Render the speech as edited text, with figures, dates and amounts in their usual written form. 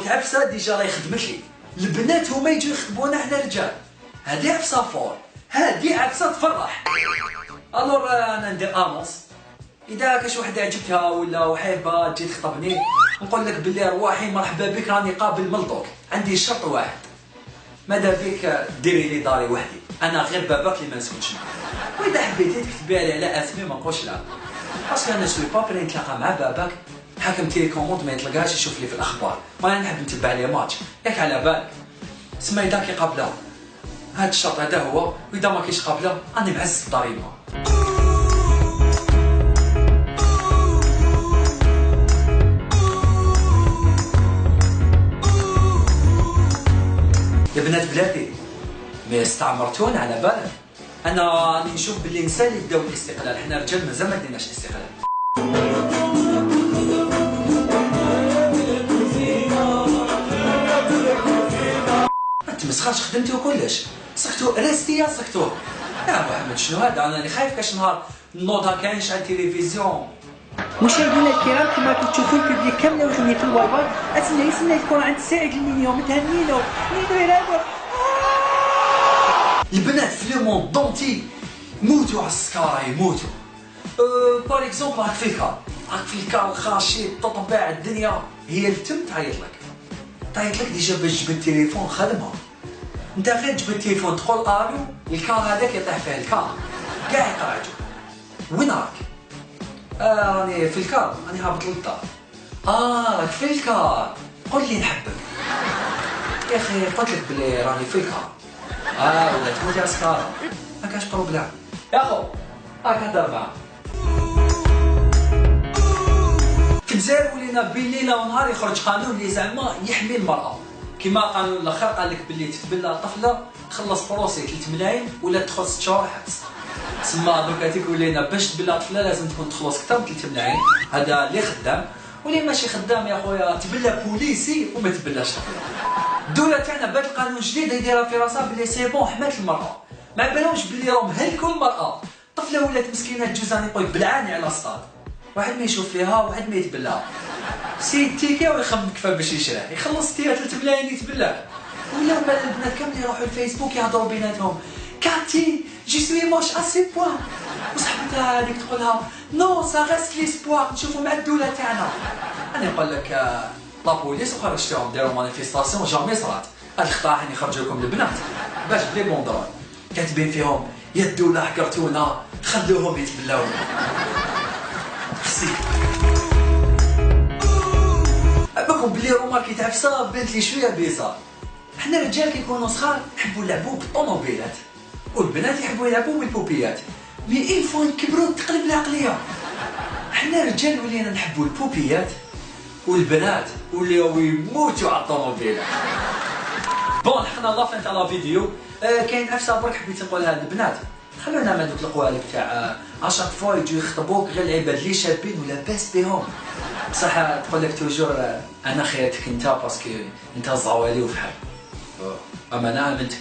عفسه ديجا راه خدمت لي، البنات هما يجوا يخطبونا حنا الرجال، هادي عفسه فور، هادي عفسه تفرح. الور انا ندير انونس، اذا كاش وحده عجبتها ولا حابه تجي تخطبني نقول لك باللي رواحي مرحبا بك راني قابل ملدوك، عندي شرط واحد، ماذا بك ديري لي داري وحدي، انا غير باباك اللي ما نسكتش معاه، واذا حبيتي تكتبي لي على اسمي ما نقولش لا، باسكو انا سوي با بري نتلاقى مع باباك حاكم تيليكوموند ما يطلقهاش يشوف لي في الاخبار، وانا نحب نتبع لي ماتش، ياك على بالك تسمى اذا كي قابله هاد الشرط هذا هو، واذا ما كاينش قابله راني معز في الضريبه. يا بنات بلادي ما استعمرتون على بالك، انا راني نشوف باللي نساء اللي بداو الاستقلال، حنا رجال مازال ما ديناش الاستقلال. ما تمسخرش خدمتي وكلش، سكتو ريستي يا سكتو يا محمد. شنو هذا؟ انا اللي خايف كاش نهار نوضها كاينش على التلفزيون. مشاهدينا الكرام كما كتشوفوا البيبليك كامله وجميع الوايبات اتمنى يكون عند السعيد المليون متهنينو هذا. البنات في لو موند دونتي موتوا على السكارة يموتوا. بار اكزومبل راك في الكار، خاشي تطبع الدنيا، هي التم تعيط لك ديجا باش تجبد التليفون خدمها، انت غير تجبد التليفون تقول الو الكار هذاك يطيح فيه الكار كاع يقرعجو. وين راك؟ راني في الكار، راني هابط للدار. راك في الكار، قول لي نحبك يا اخي، قلت لك بلي راني في الكار. ولا تموت يا سكارة ما كاش بروبلام يا خو، راك هدر معاه. في الجزائر ولينا بين ليله ونهار يخرج قانون اللي زعما يحمي المراه، كيما قانون الاخر قال لك باللي تتبلى طفله تخلص بروسي 3 ملايين ولا تدخل 6 شهور حبس. تسمى دوكا تيقول لنا باش تبلى طفله لازم تكون تخلص اكثر من 3 ملايين، هذا اللي خدام، واللي ماشي خدام يا خويا تبلى بوليسي وما تبلاش طفله. الدولة تاعنا بهذا القانون الجديد يديرها في راسها بلي سي بون حمات المرأة، ما بالهمش بلي راهم هلكوا المرأة، طفلة ولات مسكينة تجوز راني بلعاني على الصاد، واحد ما يشوف فيها واحد ما يتبلاها، سيد تيكا ويخمم كفا باش يشريه، يخلص تيا 3 ملايين يتبلاك. ولا البنات كامل يروحوا الفيسبوك يهضروا بيناتهم، كاتي جي سوي موش اسي بوان، وصاحبتها هذيك تقولها نو سا غاست ليسبوار، نشوفوا مع الدولة تاعنا. انا نقول لك لابوليس وخرجتهم داروا مانيفيستاسيون جامي صرات، هاد الخطا حين يخرجوا لكم البنات باش بلي بوندرول كاتبين فيهم يا الدولة حكرتونا خلوهم يتبلاو. باكم بلي روماركي تاع عفسه بنت لي شويه بيزار، حنا الرجال كيكونوا صغار نحبوا نلعبوا بالطوموبيلات والبنات يحبوا يلعبوا بالبوبيات، مي اين فوا نكبروا تقلب العقليه، حنا الرجال ولينا نحبوا البوبيات والبنات ولاو يموتوا على الطوموبيلات. بون حنا لافين تاع لا فيديو، كاين عفسه برك حبيت نقولها للبنات، خلونا ما دوك القوالب تاع اشاك فوا يجوا يخطبوك غير العباد اللي شابين ولا باس بهم، بصح تقول لك توجور انا خيرتك انت باسكو انت الزوالي وفحال، اما انا امنتك.